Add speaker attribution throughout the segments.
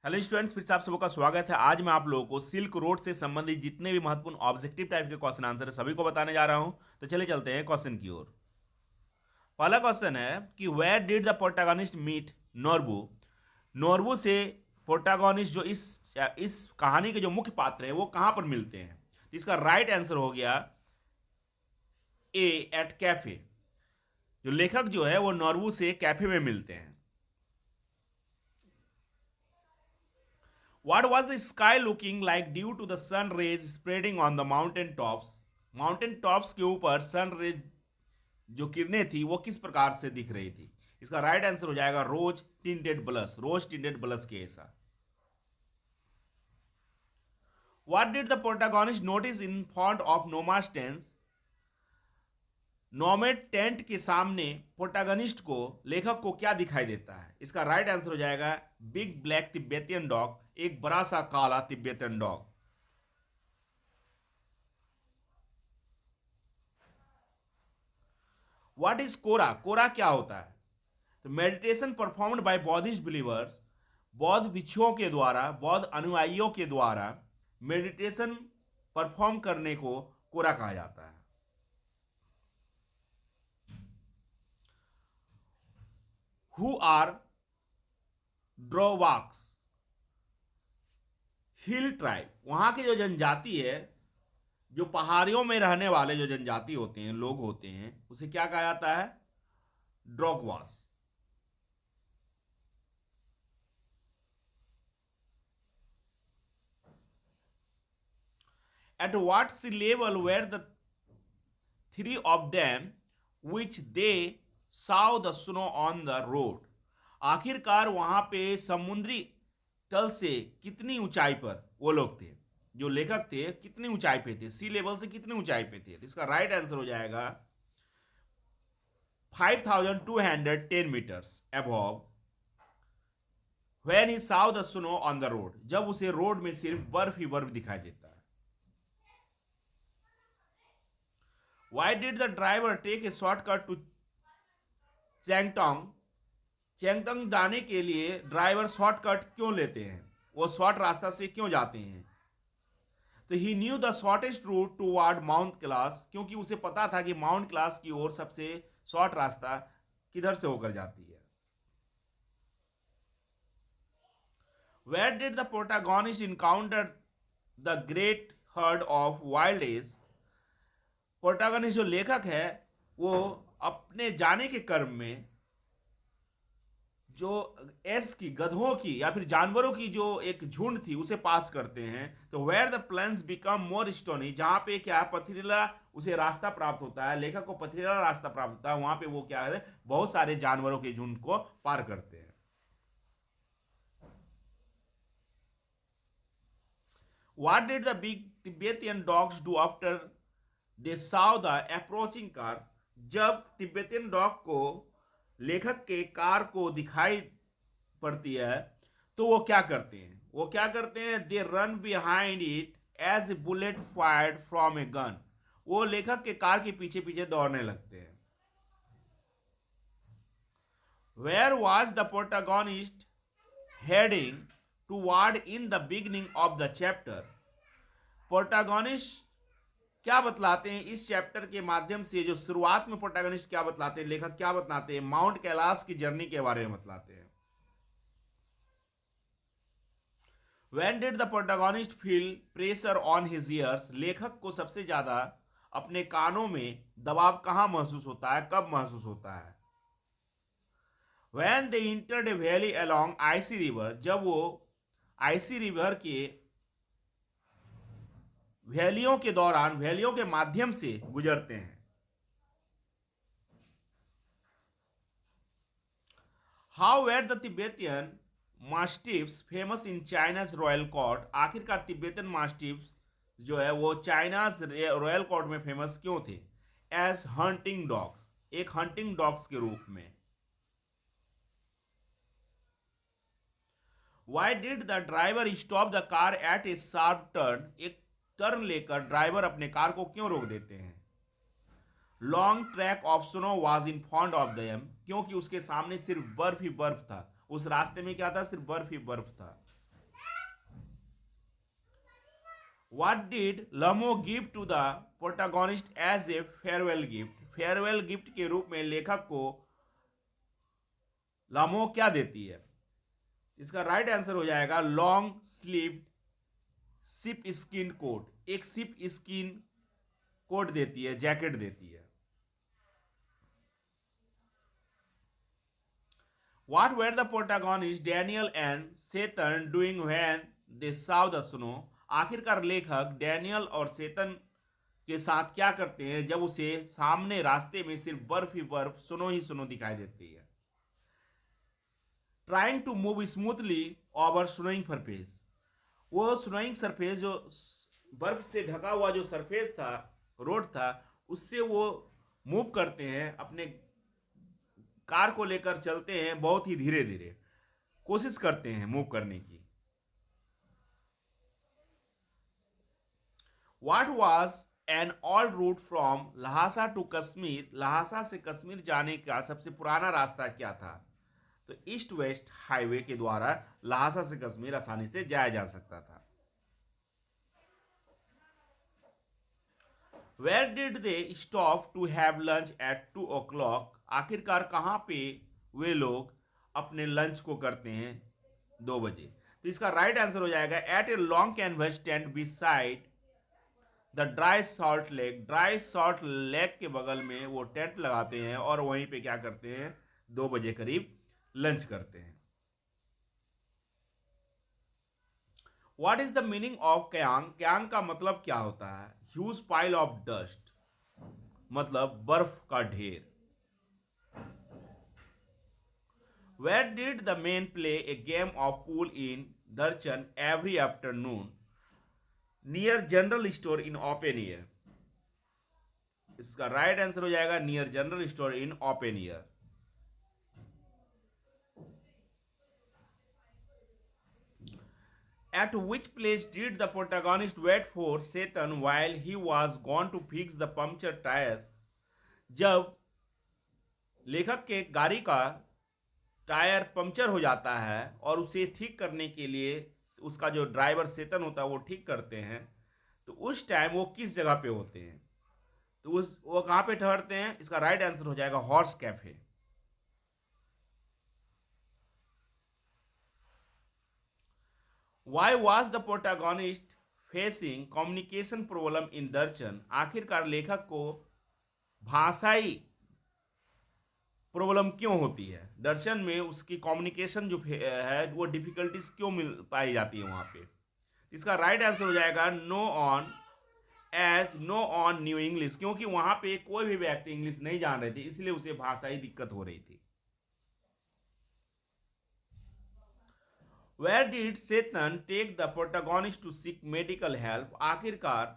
Speaker 1: Hello students, फिर से आप सबका स्वागत है। आज मैं आप लोगों को सिल्क रोड से संबंधित जितने भी महत्वपूर्ण ऑब्जेक्टिव टाइप के क्वेश्चन आंसर है सभी को बताने जा रहा हूं। तो चले चलते हैं क्वेश्चन की ओर। पहला क्वेश्चन है कि where did the protagonist meet Norbu. Norbu से प्रोटैगनिस्ट जो इस कहानी के जो मुख्य पात्र है वो कहां पर मिलते हैं। तो इसका राइट आंसर हो गया ए, एट कैफे। जो लेखक जो है वो नोरबू से कैफे में मिलते हैं। What was the sky looking like due to the sun rays spreading on the mountain tops? Mountain tops के ऊपर सन रेज जो किरणें थी वो किस प्रकार से दिख रही थी। इसका राइट आंसर हो जाएगा रोज टिंटेड ब्लस के ऐसा। What did the protagonist notice in front of Noma's tent? Nomad tent के सामने प्रोटैगनिस्ट को लेखक को क्या दिखाई देता है। इसका राइट आंसर हो जाएगा बिग ब्लैक तिब्बतियन डॉग, एक बड़ा सा काला तिब्बतियन डॉग। व्हाट इज कोरा। कोरा क्या होता है। तो meditation performed by Buddhist believers, बौद्ध भिक्षुओं के द्वारा, बौद्ध अनुयायियों के द्वारा मेडिटेशन परफॉर्म करने को कोरा कहा जाता है। Who are Drowaks hill tribe. वहां की जो जनजाति है, जो पहाड़ियों में रहने वाले जो जनजाति होते हैं, लोग होते हैं, उसे क्या कहा जाता है। ड्रोगवास। At what sea level were the three of them which they saw the snow on the road? आखिरकार वहां पे समुद्री तल से कितनी ऊंचाई पर वो लोग थे, जो लेखक थे कितनी ऊंचाई पे थे, सी लेवल से कितनी ऊंचाई पे थे। तो इसका राइट आंसर हो जाएगा 5210 metres above when he saw the snow on the road, जब उसे रोड में सिर्फ बर्फ ही बर्फ दिखाई देता है। Why did the driver take a shortcut to चैंगटोंग। चैंगटोंग जाने के लिए ड्राइवर शॉर्टकट क्यों लेते हैं, वो शॉर्ट रास्ता से क्यों जाते हैं। तो he knew the shortest route toward mount Kailash, क्योंकि उसे पता था कि माउंट क्लास की ओर सबसे शॉर्ट रास्ता किधर से होकर जाती है। Where did the protagonist encounter the great herd of wild ass. Protagonist जो लेखक है वो अपने जाने के क्रम में जो एस की, गधों की या फिर जानवरों की जो एक झुंड थी उसे पास करते हैं। तो where the plains become more stony, जहां पे क्या है पथरीला उसे रास्ता प्राप्त होता है, लेखक को पथरीला रास्ता प्राप्त होता है, वहां पे वो क्या है बहुत सारे जानवरों के झुंड को पार करते हैं। What did the big Tibetan dogs do after they saw the approaching car. जब तिब्बतियन डॉग को लेखक के कार को दिखाई पड़ती है तो वो क्या करते हैं, वो क्या करते हैं, they run behind it as a bullet fired from a gun. वो लेखक के कार के पीछे पीछे दौड़ने लगते हैं। Where was the protagonist heading toward in the beginning of the chapter. Protagonist क्या बतलाते हैं इस चैप्टर के माध्यम से, जो शुरुआत में प्रोटैगनिस्ट क्या बतलाते हैं, लेखक क्या बतलाते हैं, माउंट कैलाश की जर्नी के बारे में बतलाते हैं। When did the protagonist feel pressure on his ears? लेखक को सबसे ज्यादा अपने कानों में दबाव कहां महसूस होता है, कब महसूस होता है। When they entered a valley along icy river, जब वो आईसी रिवर के वैलियों के दौरान, वैलियों के माध्यम से गुजरते हैं। How were the Tibetan mastiffs famous in China's royal court. आखिरकार तिब्बतियन मास्टिफ्स जो है वो चाइनाज रॉयल कोर्ट में फेमस क्यों थे। एज हंटिंग डॉग्स, एक हंटिंग डॉग्स के रूप में। Why did the driver stop the car at a sharp turn. एक टर्न लेकर ड्राइवर अपने कार को क्यों रोक देते हैं। Long track of snow was in front of them, क्योंकि उसके सामने सिर्फ बर्फ ही बर्फ था, उस रास्ते में क्या था, सिर्फ बर्फ ही बर्फ था। What did Lhamo give to the protagonist as a farewell gift? Farewell gift के रूप में लेखक को लामो क्या देती है? इसका राइट आंसर हो जाएगा long sleeve sheep skin coat. एक सिप स्किन कोट देती है, जैकेट देती है। What were the protagonists Daniel and Satan doing when they saw the snow? आखिरकार लेखक डैनियल और सेतन के साथ क्या करते हैं जब उसे सामने रास्ते में सिर्फ बर्फ ही बर्फ, सुनो ही सुनो दिखाई देती है? Trying to move smoothly over snowing surface. वो स्नोइंग सरफेस जो बर्फ से ढका हुआ जो सरफेस था, रोड था, उससे वो मूव करते हैं, अपने कार को लेकर चलते हैं बहुत ही धीरे धीरे, कोशिश करते हैं मूव करने की। What was an all route from Lhasa to Kashmir? Lhasa से कश्मीर जाने का सबसे पुराना रास्ता क्या था? तो ईस्ट वेस्ट हाईवे के द्वारा लहासा से कश्मीर आसानी से जाया जा सकता था। Where did they stop to have lunch at 2 o'clock? आखिरकार कहां पे वे लोग अपने लंच को करते हैं 2 बजे? तो इसका राइट आंसर हो जाएगा at a long canvas tent beside the dry salt lake. Dry salt lake के बगल में वो टेंट लगाते हैं और वहीं पे क्या करते हैं, 2 बजे करीब लंच करते हैं। What is the meaning of Kiang? Kiang का मतलब क्या होता है? ह्यूज पाइल ऑफ डस्ट, मतलब बर्फ का ढेर। Where did the men play a game of pool in Darchen every afternoon? Near general store in open air. इसका राइट आंसर हो जाएगा near general store in open air. At which place did the protagonist wait for Satan while he was gone to fix the puncture tires? जब लेखक के गाड़ी का tyre puncture हो जाता है और उसे ठीक करने के लिए उसका जो ड्राइवर सेतन होता है वो ठीक करते हैं, तो उस टाइम वो किस जगह पे होते हैं? तो वो कहाँ पे ठहरते हैं? इसका राइट आंसर हो जाएगा horse cafe. Why was the protagonist facing communication problem in दर्शन? आखिरकार लेखक को भाषाई प्रॉब्लम क्यों होती है? दर्शन में उसकी कम्युनिकेशन जो है वो डिफिकल्टीज क्यों मिल पाई जाती है वहां पे? इसका राइट आंसर हो जाएगा नो ऑन न्यू इंग्लिश, क्योंकि वहां पे कोई भी व्यक्ति इंग्लिश नहीं जान रहे थे, इसलिए उसे भाषाई दिक्कत हो रही थी। Where did Satan take the protagonist to seek medical help? आखिरकार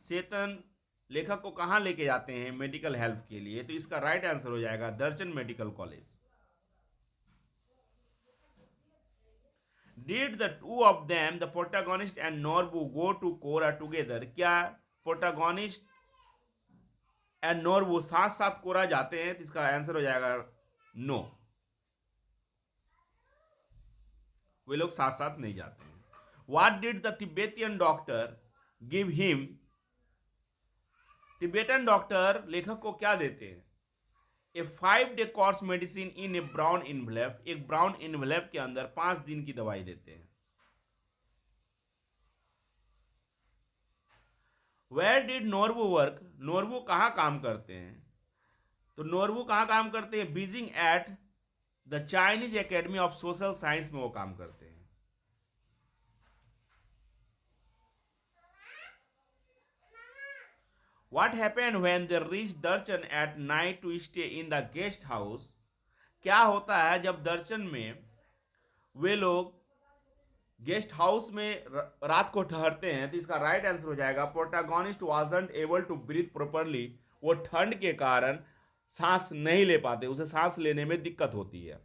Speaker 1: सेतन लेखक को कहां लेके जाते हैं मेडिकल हेल्प के लिए? तो इसका राइट आंसर हो जाएगा Darchen medical college. Did the two of them, the protagonist and Norbu, go to Kora together? क्या प्रोटागोनिस्ट एंड नोरबू साथ साथ कोरा जाते हैं? तो इसका आंसर हो जाएगा नो, वे लोग साथ साथ नहीं जाते हैं। What did the Tibetan doctor give him? Tibetan doctor लेखक को क्या देते हैं? A 5-day course medicine in a brown envelope. एक ब्राउन इनवेलप के अंदर 5 दिन की दवाई देते हैं। Where did Norbu work? Norbu कहां काम करते हैं? तो नोरबू कहां काम करते हैं? Beijing at the Chinese academy of social science में वो काम करते हैं। What happened when they reached Darshan at night to stay in the guest house? क्या होता है जब दर्शन में वे लोग गेस्ट हाउस में रात को ठहरते हैं? तो इसका राइट आंसर हो जाएगा protagonist wasn't able to breathe properly. वो ठंड के कारण सांस नहीं ले पाते, उसे सांस लेने में दिक्कत होती है।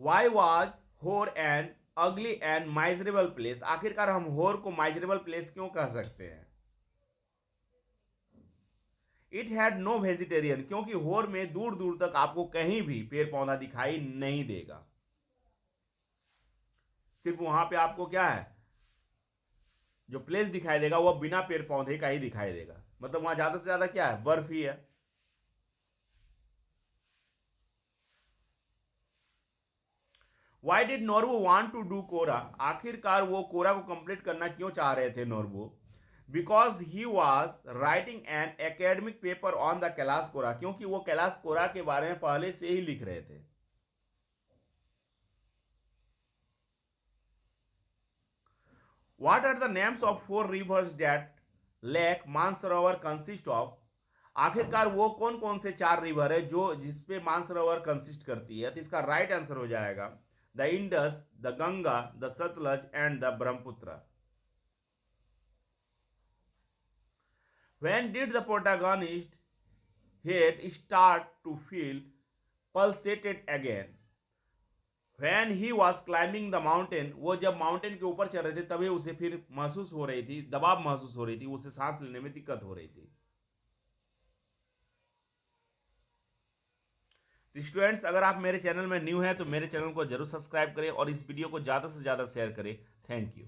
Speaker 1: Why was होर एंड अगली एंड माइजरेबल प्लेस? आखिरकार हम होर को माइजरेबल प्लेस क्यों कह सकते हैं? इट हैड नो वेजिटेरियन, क्योंकि होर में दूर दूर तक आपको कहीं भी पेड़ पौधा दिखाई नहीं देगा। सिर्फ वहां पे आपको क्या है, जो प्लेस दिखाई देगा वो बिना पेड़ पौधे का ही दिखाई देगा, मतलब वहां ज्यादा से ज्यादा क्या है, बर्फ ही है। Why did Norvo want to do कोरा, आखिरकार वो कोरा को कंप्लीट करना क्यों चाह रहे थे Norvo? Because he was writing an academic paper on the Kailash कोरा, क्योंकि वो कैलाश कोरा के बारे में पहले से ही लिख रहे थे। What are the names of four rivers that Lake Mansarovar consist of? आखिरकार वो कौन कौन से चार रिवर है जो जिसपे मानसरोवर कंसिस्ट करती है? तो इसका राइट आंसर हो जाएगा the Indus, the Ganga, the Sutlej and the Brahmaputra. When did the protagonist head start to feel pulsated again? When he was climbing the mountain, वो जब माउंटेन के ऊपर चढ़ रहे थे तभी उसे फिर महसूस हो रही थी, दबाव महसूस हो रही थी, उसे सांस लेने में दिक्कत हो रही थी। तो स्टूडेंट्स, अगर आप मेरे चैनल में न्यू हैं तो मेरे चैनल को जरूर सब्सक्राइब करें और इस वीडियो को ज़्यादा से ज़्यादा शेयर करें। Thank you.